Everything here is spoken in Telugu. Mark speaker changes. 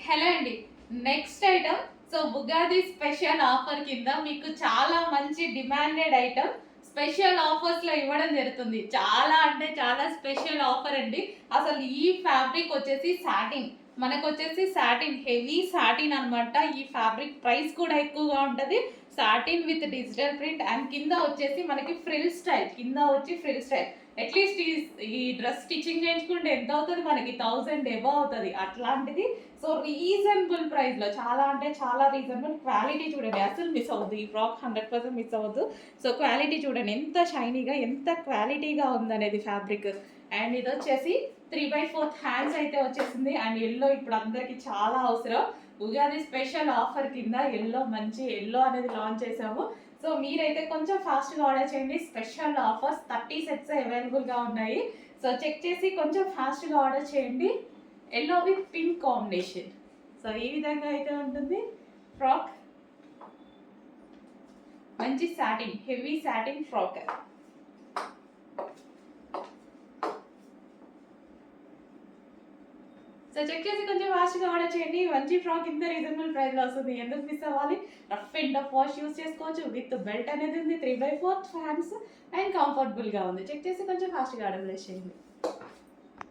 Speaker 1: హలో అండి. Next item Ugadi special offer కింద మీకు చాలా మంచి డిమాండెడ్ ఐటమ్ స్పెషల్ ఆఫర్స్లో ఇవ్వడం జరుగుతుంది. చాలా అంటే చాలా స్పెషల్ ఆఫర్ అండి. అసలు ఈ ఫ్యాబ్రిక్ వచ్చేసి సాటిన్, మనకు వచ్చేసి సాటిన్, హెవీ సాటిన్ అనమాట. ఈ ఫ్యాబ్రిక్ ప్రైస్ కూడా ఎక్కువగా ఉంటుంది. Satin with digital print and కింద వచ్చేసి మనకి ఫ్రిల్ స్టైల్, కింద వచ్చి ఫ్రిల్ స్టైల్. అట్లీస్ట్ ఈ డ్రెస్ స్టిచ్చింగ్ చేయించుకుంటే ఎంత అవుతుంది, మనకి 1000 ఎబో అవుతుంది. అట్లాంటిది రీజనబుల్ ప్రైస్లో, చాలా అంటే చాలా రీజనబుల్. క్వాలిటీ చూడండి, అసలు మిస్ అవ్వద్దు. ఈ ఫ్రాక్ 100% మిస్ అవ్వద్దు. క్వాలిటీ చూడండి ఎంత షైనీగా, ఎంత క్వాలిటీగా ఉందనేది ఫ్యాబ్రిక్. అండ్ ఇది వచ్చేసి 3/4 హ్యాండ్స్ అయితే వచ్చేసింది. అండ్ ఎల్లో ఇప్పుడు అందరికి చాలా అవసరం. ఉగాది స్పెషల్ ఆఫర్ కింద ఎల్లో, మంచి ఎల్లో అనేది లాంచ్ చేసాము. మీరైతే కొంచెం ఫాస్ట్గా ఆర్డర్ చేయండి. స్పెషల్ ఆఫర్స్ 30 సెట్స్ అవైలబుల్గా ఉన్నాయి. చెక్ చేసి కొంచెం ఫాస్ట్గా ఆర్డర్ చేయండి. Yellow with pink combination. ఈ విధంగా అయితే ఉంటుంది ఫ్రాక్. మంచి satin, heavy satin frock. Check చేసి కొంచెం ఫాస్ట్గా ఆర్డర్ చేయండి. మంచి ఫ్రాక్ ఇంత రీజనబుల్ ప్రైస్లో వస్తుంది. ఎందుకు మిస్ అవ్వాలి? Rough and tough wash use చేసుకోవచ్చు. విత్ బెల్ట్ అనేది ఉంది. 3/4 హ్యాండ్స్ అండ్ కంఫర్టబుల్గా ఉంది. చెక్ చేసి కొంచెం ఫాస్ట్గా ఆర్డర్ చేయండి.